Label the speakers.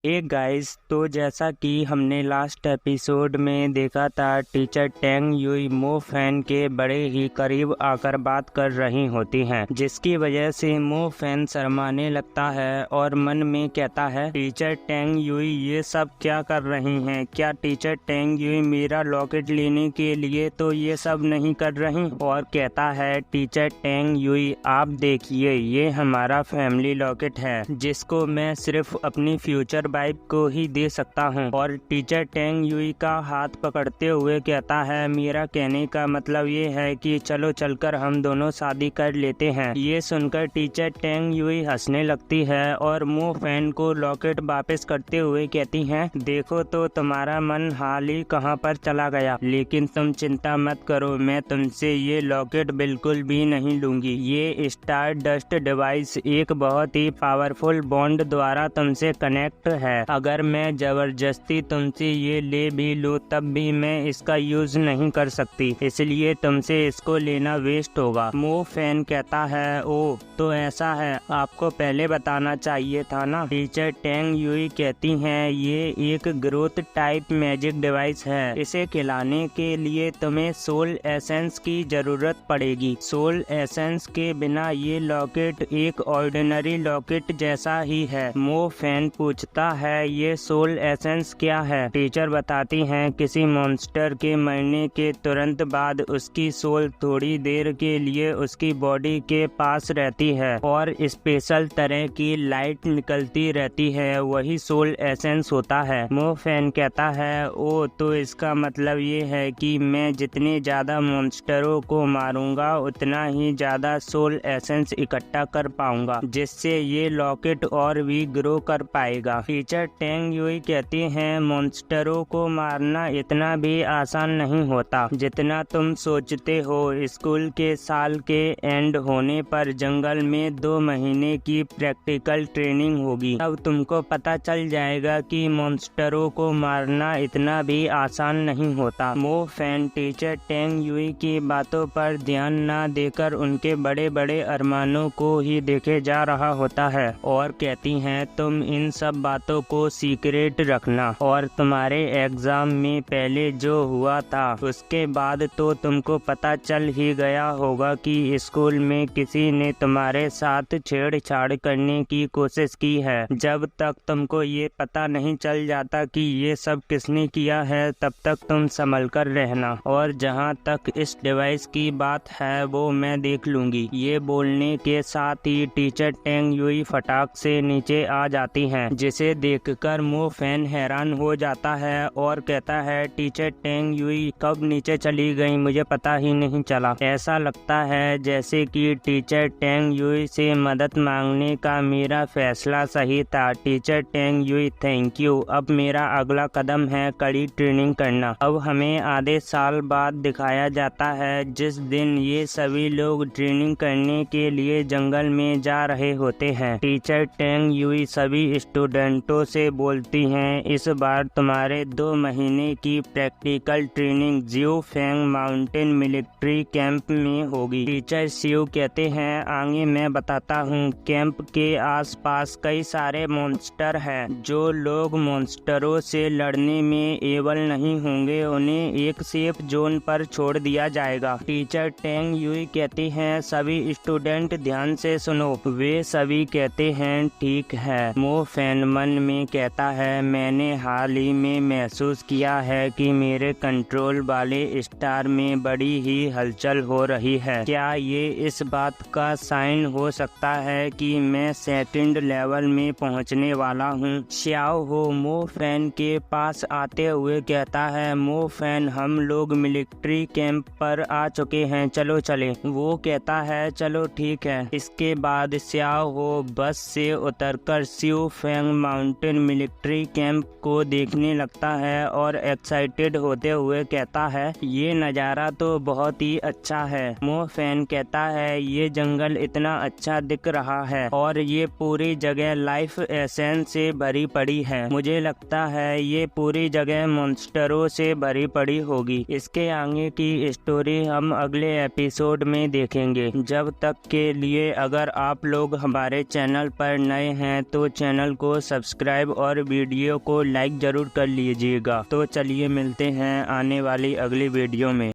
Speaker 1: एक गाइस, तो जैसा कि हमने लास्ट एपिसोड में देखा था, टीचर टेंग युई मो फैन के बड़े ही करीब आकर बात कर रही होती हैं, जिसकी वजह से मो फैन शर्माने लगता है और मन में कहता है, टीचर टेंग युई ये सब क्या कर रही हैं? क्या टीचर टेंग युई मेरा लॉकेट लेने के लिए तो ये सब नहीं कर रही? और कहता है, टीचर टेंग युई आप देखिए, ये हमारा फैमिली लॉकेट है जिसको मैं सिर्फ अपनी फ्यूचर वाइफ को ही दे सकता हूँ। और टीचर टेंग युई का हाथ पकड़ते हुए कहता है, मेरा कहने का मतलब ये है कि चलो चलकर हम दोनों शादी कर लेते हैं। ये सुनकर टीचर टेंग युई हंसने लगती है और मो फैन को लॉकेट वापस करते हुए कहती हैं, देखो तो तुम्हारा मन हाल ही कहाँ पर चला गया, लेकिन तुम चिंता मत करो, मैं तुमसे ये लॉकेट बिल्कुल भी नहीं लूंगी। ये स्टार डस्ट डिवाइस एक बहुत ही पावरफुल बॉन्ड द्वारा तुमसे कनेक्ट है। अगर मैं जबरदस्ती तुमसे ये ले भी लूँ तब भी मैं इसका यूज नहीं कर सकती, इसलिए तुमसे इसको लेना वेस्ट होगा। मो फैन कहता है, ओ तो ऐसा है, आपको पहले बताना चाहिए था ना। टीचर टेंग युई कहती हैं, ये एक ग्रोथ टाइप मैजिक डिवाइस है, इसे खिलाने के लिए तुम्हें सोल एसेंस की जरूरत पड़ेगी। सोल एसेंस के बिना ये लॉकेट एक ऑर्डिनरी लॉकेट जैसा ही है। मो फैन पूछता है, ये सोल एसेंस क्या है? टीचर बताती हैं, किसी मॉन्स्टर के मरने के तुरंत बाद उसकी सोल थोड़ी देर के लिए उसकी बॉडी के पास रहती है और स्पेशल तरह की लाइट निकलती रहती है, वही सोल एसेंस होता है। मो फैन कहता है, ओ तो इसका मतलब ये है कि मैं जितने ज्यादा मॉन्स्टरों को मारूंगा उतना ही ज्यादा सोल एसेंस इकट्ठा कर पाऊंगा, जिससे ये लॉकेट और भी ग्रो कर पाएगा। टीचर टेंग युई कहती हैं, मॉन्स्टरों को मारना इतना भी आसान नहीं होता जितना तुम सोचते हो। स्कूल के साल के एंड होने पर जंगल में 2 महीने की प्रैक्टिकल ट्रेनिंग होगी, तब तुमको पता चल जाएगा कि मॉन्स्टरों को मारना इतना भी आसान नहीं होता। मो फैन टीचर टेंग युई की बातों पर ध्यान न देकर उनके बड़े बड़े अरमानों को ही देखे जा रहा होता है और कहती हैं, तुम इन सब बातों को सीक्रेट रखना और तुम्हारे एग्जाम में पहले जो हुआ था उसके बाद तो तुमको पता चल ही गया होगा कि स्कूल में किसी ने तुम्हारे साथ छेड़छाड़ करने की कोशिश की है। जब तक तुमको ये पता नहीं चल जाता कि ये सब किसने किया है तब तक तुम संभल कर रहना, और जहाँ तक इस डिवाइस की बात है वो मैं देख लूंगी। ये बोलने के साथ ही टीचर टेंग युई फटाक से नीचे आ जाती हैं, जिसे देखकर मो फैन हैरान हो जाता है और कहता है, टीचर टेंग युई कब नीचे चली गई, मुझे पता ही नहीं चला। ऐसा लगता है जैसे कि टीचर टेंग युई से मदद मांगने का मेरा फैसला सही था। Teacher tang Yui thank you. अब मेरा अगला कदम है कड़ी ट्रेनिंग करना। अब हमें आधे साल बाद दिखाया जाता है जिस दिन ये सभी लोग ट्रेनिंग करने के लिए जंगल में जा रहे होते हैं। टीचर टेंग युई सभी स्टूडेंटों से बोलती हैं, इस बार तुम्हारे 2 महीने की प्रैक्टिकल ट्रेनिंग जियो फेंग माउंटेन मिलिट्री कैंप में होगी। टीचर सियो कहते हैं, आगे मैं बताता हूँ। कैंप के आसपास कई सारे मॉन्स्टर हैं। जो लोग मॉन्स्टरों से लड़ने में एबल नहीं होंगे उन्हें एक सेफ जोन पर छोड़ दिया जाएगा। टीचर टेंग युई कहती हैं, सभी स्टूडेंट ध्यान से सुनो। वे सभी कहते हैं, ठीक है। मो फैन मन में कहता है, मैंने हाल ही में महसूस किया है कि मेरे कंट्रोल वाले स्टार में बड़ी ही हलचल हो रही है। क्या ये इस बात का साइन हो सकता है कि मैं सेकंड लेवल में पहुंचने वाला हूं? श्याओ हो मो फैन के पास आते हुए कहता है, मो फैन हम लोग मिलिट्री कैंप पर आ चुके हैं, चलो चले। वो कहता है, चलो ठीक है। इसके बाद श्याओ हो बस से उतरकर जियो फेंग माउंटेन मिलिट्री कैंप को देखने लगता है और एक्साइटेड होते हुए कहता है, ये नज़ारा तो बहुत ही अच्छा है। मो फैन कहता है, ये जंगल इतना अच्छा दिख रहा है और ये पूरी जगह लाइफ एसेंस से भरी पड़ी है। मुझे लगता है ये पूरी जगह मॉन्स्टरों से भरी पड़ी होगी। इसके आगे की स्टोरी हम अगले एपिसोड में देखेंगे। जब तक के लिए अगर आप लोग हमारे चैनल पर नए हैं तो चैनल को सब्सक्राइब सब्सक्राइब और वीडियो को लाइक जरूर कर लीजिएगा। तो चलिए मिलते हैं आने वाली अगली वीडियो में।